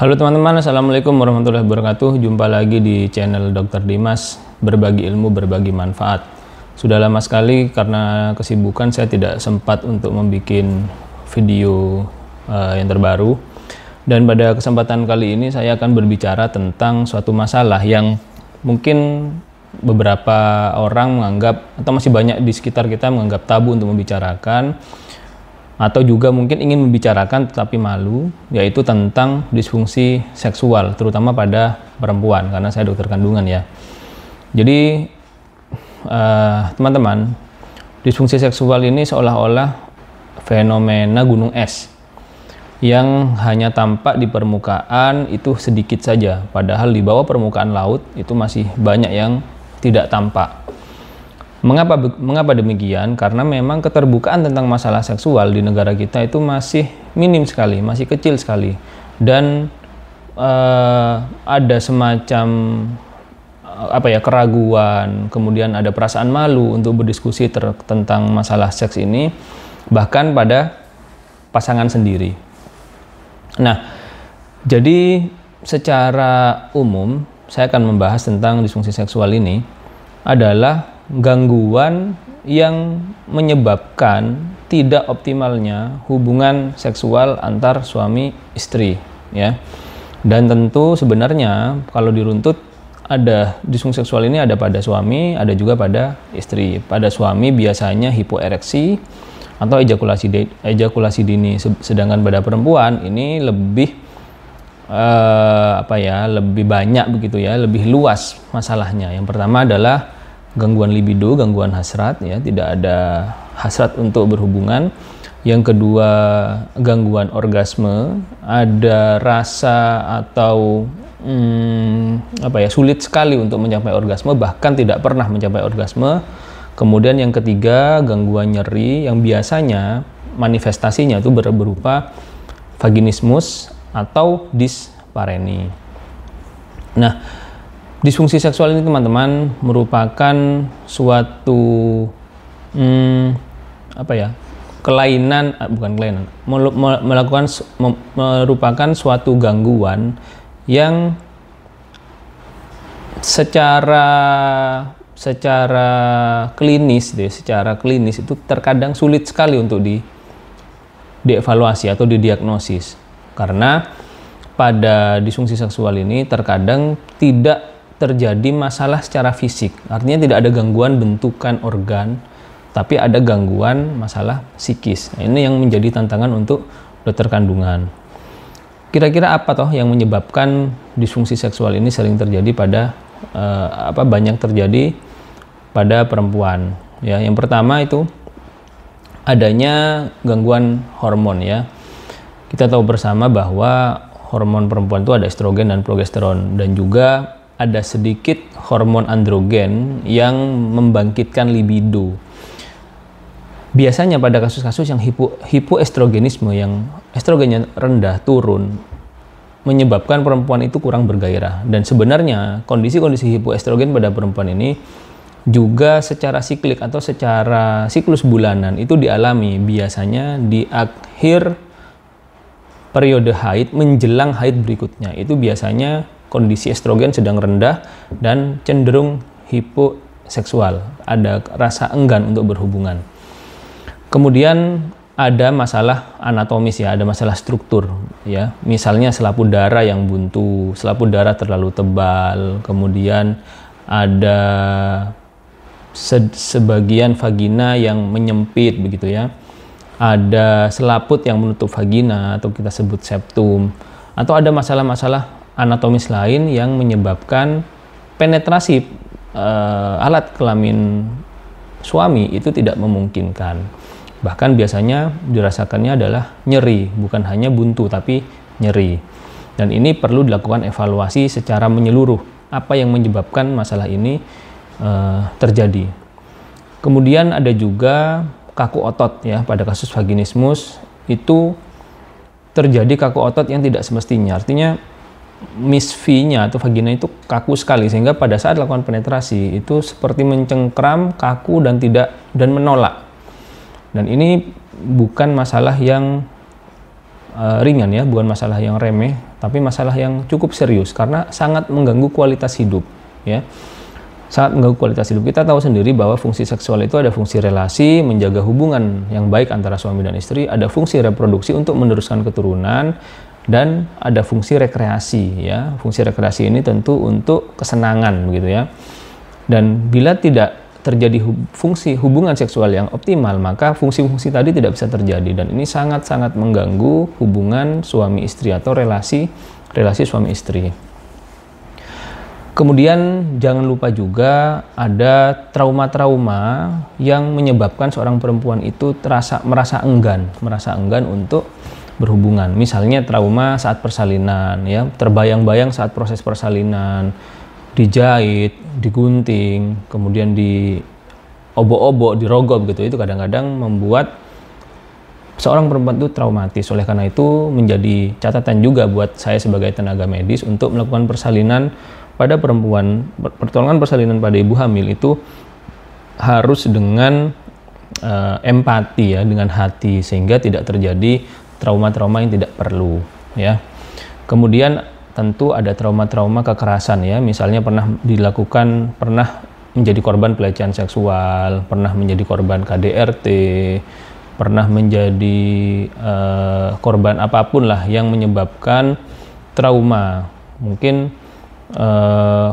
Halo teman-teman, Assalamualaikum warahmatullahi wabarakatuh. Jumpa lagi di channel Dr. Dimas, berbagi ilmu, berbagi manfaat. Sudah lama sekali karena kesibukan saya tidak sempat untuk membuat video yang terbaru. Dan pada kesempatan kali ini saya akan berbicara tentang suatu masalah yang mungkin beberapa orang menganggap, atau masih banyak di sekitar kita menganggap tabu untuk membicarakan, atau juga mungkin ingin membicarakan tetapi malu, yaitu tentang disfungsi seksual, terutama pada perempuan, karena saya dokter kandungan ya. Jadi teman-teman, disfungsi seksual ini seolah-olah fenomena gunung es yang hanya tampak di permukaan itu sedikit saja, padahal di bawah permukaan laut itu masih banyak yang tidak tampak. Mengapa demikian? Karena memang keterbukaan tentang masalah seksual di negara kita itu masih minim sekali, masih kecil sekali, dan ada semacam keraguan, kemudian ada perasaan malu untuk berdiskusi tentang masalah seks ini, bahkan pada pasangan sendiri. Nah, jadi secara umum saya akan membahas tentang disfungsi seksual ini adalah gangguan yang menyebabkan tidak optimalnya hubungan seksual antar suami istri ya. Dan tentu sebenarnya kalau diruntut, ada disfungsi seksual ini ada pada suami, ada juga pada istri. Pada suami biasanya hipoereksi atau ejakulasi dini, sedangkan pada perempuan ini lebih lebih banyak begitu ya, lebih luas masalahnya. Yang pertama adalah gangguan libido, gangguan hasrat ya, tidak ada hasrat untuk berhubungan. Yang kedua, gangguan orgasme, ada rasa atau sulit sekali untuk mencapai orgasme, bahkan tidak pernah mencapai orgasme. Kemudian yang ketiga, gangguan nyeri yang biasanya manifestasinya itu berupa vaginismus atau dispareni. Nah, disfungsi seksual ini teman-teman merupakan suatu merupakan suatu gangguan yang secara klinis itu terkadang sulit sekali untuk dievaluasi atau didiagnosis, karena pada disfungsi seksual ini terkadang tidak terjadi masalah secara fisik, artinya tidak ada gangguan bentukan organ, tapi ada gangguan masalah psikis. Nah, ini yang menjadi tantangan untuk dokter kandungan. Kira-kira apa toh yang menyebabkan disfungsi seksual ini sering terjadi banyak terjadi pada perempuan? Ya, yang pertama itu adanya gangguan hormon ya. Kita tahu bersama bahwa hormon perempuan itu ada estrogen dan progesteron, dan juga ada sedikit hormon androgen yang membangkitkan libido. Biasanya pada kasus-kasus yang hipoestrogenisme, yang estrogennya rendah turun, menyebabkan perempuan itu kurang bergairah. Dan sebenarnya kondisi-kondisi hipoestrogen pada perempuan ini juga secara siklik atau secara siklus bulanan itu dialami biasanya di akhir periode haid menjelang haid berikutnya. Itu biasanya kondisi estrogen sedang rendah dan cenderung hiposeksual, ada rasa enggan untuk berhubungan. Kemudian ada masalah anatomis ya, ada masalah struktur ya. Misalnya selaput darah yang buntu, selaput darah terlalu tebal, kemudian ada sebagian vagina yang menyempit begitu ya. Ada selaput yang menutup vagina atau kita sebut septum, atau ada masalah-masalah anatomis lain yang menyebabkan penetrasi alat kelamin suami itu tidak memungkinkan. Bahkan biasanya dirasakannya adalah nyeri, bukan hanya buntu tapi nyeri. Dan ini perlu dilakukan evaluasi secara menyeluruh, apa yang menyebabkan masalah ini terjadi. Kemudian ada juga kaku otot ya, pada kasus vaginismus itu terjadi kaku otot yang tidak semestinya. Artinya misfinya atau vagina itu kaku sekali, sehingga pada saat lakukan penetrasi itu seperti mencengkram, kaku dan menolak. Dan ini bukan masalah yang ringan ya, bukan masalah yang remeh, tapi masalah yang cukup serius karena sangat mengganggu kualitas hidup ya. Sangat mengganggu kualitas hidup. Kita tahu sendiri bahwa fungsi seksual itu ada fungsi relasi, menjaga hubungan yang baik antara suami dan istri, ada fungsi reproduksi untuk meneruskan keturunan, dan ada fungsi rekreasi ya. Fungsi rekreasi ini tentu untuk kesenangan begitu ya. Dan bila tidak terjadi fungsi hubungan seksual yang optimal, maka fungsi-fungsi tadi tidak bisa terjadi, dan ini sangat-sangat mengganggu hubungan suami istri atau relasi suami istri. Kemudian jangan lupa juga ada trauma-trauma yang menyebabkan seorang perempuan itu merasa enggan untuk berhubungan. Misalnya trauma saat persalinan ya, terbayang-bayang saat proses persalinan, dijahit, digunting, kemudian diobok-obok, dirogop gitu. Itu kadang-kadang membuat seorang perempuan itu traumatis. Oleh karena itu menjadi catatan juga buat saya sebagai tenaga medis untuk melakukan persalinan pada perempuan, pertolongan persalinan pada ibu hamil itu harus dengan empati ya, dengan hati, sehingga tidak terjadi trauma-trauma yang tidak perlu ya. Kemudian tentu ada trauma-trauma kekerasan ya, misalnya pernah menjadi korban pelecehan seksual, pernah menjadi korban KDRT, pernah menjadi korban apapun lah yang menyebabkan trauma, mungkin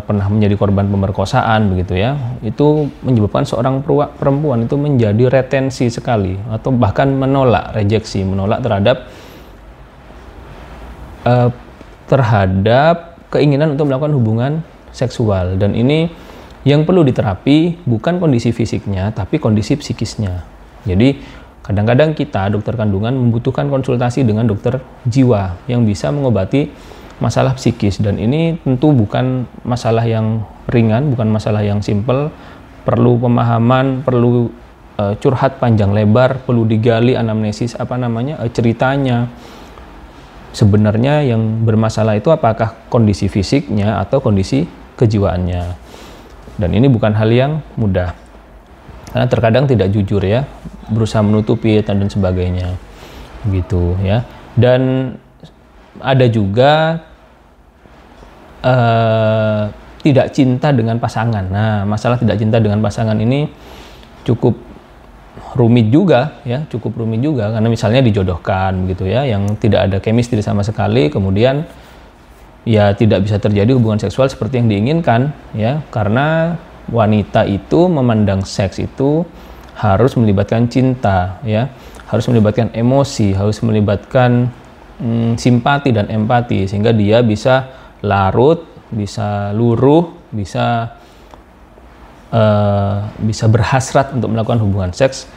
pernah menjadi korban pemerkosaan begitu ya, itu menyebabkan seorang perempuan itu menjadi retensi sekali atau bahkan menolak terhadap keinginan untuk melakukan hubungan seksual. Dan ini yang perlu diterapi bukan kondisi fisiknya tapi kondisi psikisnya. Jadi kadang-kadang kita dokter kandungan membutuhkan konsultasi dengan dokter jiwa yang bisa mengobati masalah psikis, dan ini tentu bukan masalah yang ringan, bukan masalah yang simpel, perlu pemahaman, perlu curhat panjang lebar, perlu digali anamnesis ceritanya. Sebenarnya yang bermasalah itu apakah kondisi fisiknya atau kondisi kejiwaannya. Dan ini bukan hal yang mudah. Karena terkadang tidak jujur ya, berusaha menutupi dan sebagainya. Gitu ya. Dan ada juga tidak cinta dengan pasangan. Nah, masalah tidak cinta dengan pasangan ini cukup rumit juga ya, karena misalnya dijodohkan gitu ya, yang tidak ada chemistry sama sekali, kemudian ya tidak bisa terjadi hubungan seksual seperti yang diinginkan ya, karena wanita itu memandang seks itu harus melibatkan cinta ya, harus melibatkan emosi, harus melibatkan simpati dan empati, sehingga dia bisa larut, bisa luruh, bisa berhasrat untuk melakukan hubungan seks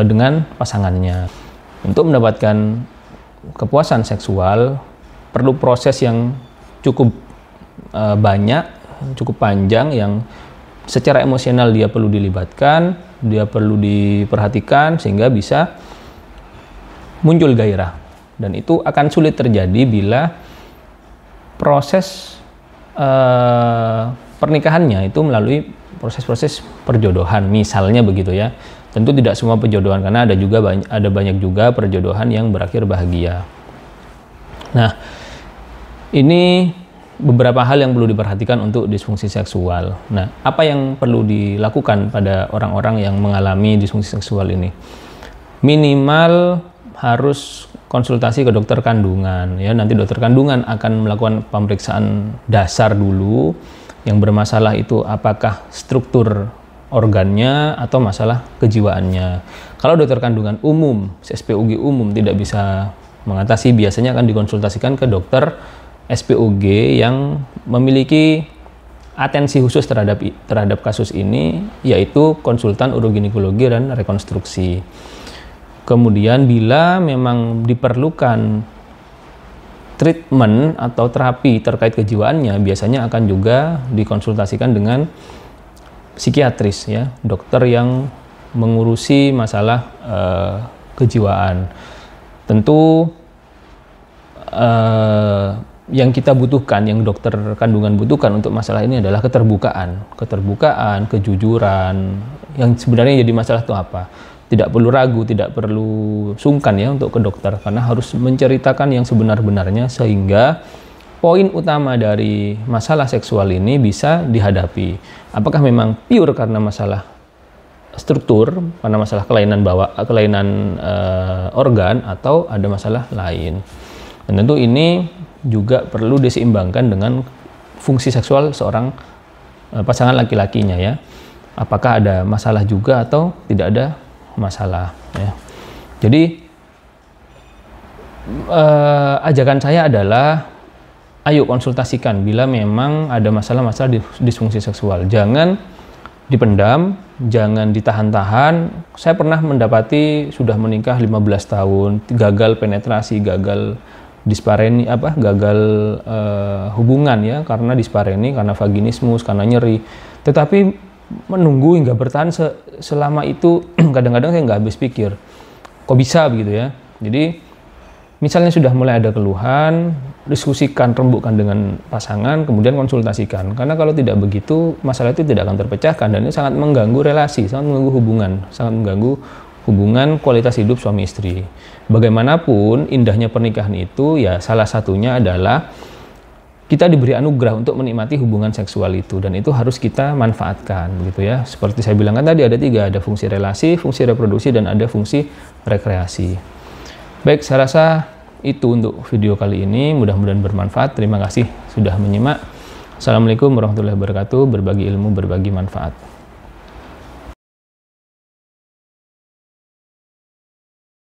dengan pasangannya. Untuk mendapatkan kepuasan seksual perlu proses yang cukup banyak, cukup panjang, yang secara emosional dia perlu dilibatkan, dia perlu diperhatikan sehingga bisa muncul gairah. Dan itu akan sulit terjadi bila proses pernikahannya itu melalui proses-proses perjodohan, misalnya begitu ya. Tentu tidak semua perjodohan, karena ada banyak juga perjodohan yang berakhir bahagia. Nah, ini beberapa hal yang perlu diperhatikan untuk disfungsi seksual. Nah, apa yang perlu dilakukan pada orang-orang yang mengalami disfungsi seksual ini? Minimal harus konsultasi ke dokter kandungan ya. Nanti dokter kandungan akan melakukan pemeriksaan dasar dulu. Yang bermasalah itu apakah struktur organnya atau masalah kejiwaannya. Kalau dokter kandungan umum, SPOG umum tidak bisa mengatasi, biasanya akan dikonsultasikan ke dokter SPOG yang memiliki atensi khusus terhadap kasus ini, yaitu konsultan uroginekologi dan rekonstruksi. Kemudian bila memang diperlukan treatment atau terapi terkait kejiwaannya, biasanya akan juga dikonsultasikan dengan psikiatris ya, dokter yang mengurusi masalah kejiwaan. Tentu yang kita butuhkan, yang dokter kandungan butuhkan untuk masalah ini adalah keterbukaan, kejujuran. Yang sebenarnya jadi masalah itu apa? tidak perlu ragu, tidak perlu sungkan ya untuk ke dokter, karena harus menceritakan yang sebenar-benarnya sehingga poin utama dari masalah seksual ini bisa dihadapi. Apakah memang pure karena masalah struktur, karena masalah kelainan organ, atau ada masalah lain. Dan tentu ini juga perlu diseimbangkan dengan fungsi seksual seorang pasangan laki-lakinya ya. Apakah ada masalah juga atau tidak ada masalah ya. Jadi ajakan saya adalah ayo konsultasikan bila memang ada masalah-masalah disfungsi seksual. Jangan dipendam, jangan ditahan-tahan. Saya pernah mendapati sudah menikah 15 tahun, gagal penetrasi, gagal dispareni, gagal hubungan ya, karena dispareni, karena vaginismus, karena nyeri. Tetapi menunggu hingga bertahan selama itu, kadang-kadang saya nggak habis pikir, kok bisa begitu ya. Jadi misalnya sudah mulai ada keluhan, diskusikan, rembukkan dengan pasangan, kemudian konsultasikan. Karena kalau tidak begitu, masalah itu tidak akan terpecahkan, dan ini sangat mengganggu relasi, sangat mengganggu hubungan, sangat mengganggu hubungan kualitas hidup suami istri. Bagaimanapun indahnya pernikahan itu ya salah satunya adalah kita diberi anugerah untuk menikmati hubungan seksual itu, dan itu harus kita manfaatkan gitu ya. Seperti saya bilang kan tadi ada 3, ada fungsi relasi, fungsi reproduksi, dan ada fungsi rekreasi. Baik, saya rasa itu untuk video kali ini, mudah-mudahan bermanfaat. Terima kasih sudah menyimak. Assalamualaikum warahmatullahi wabarakatuh. Berbagi ilmu, berbagi manfaat.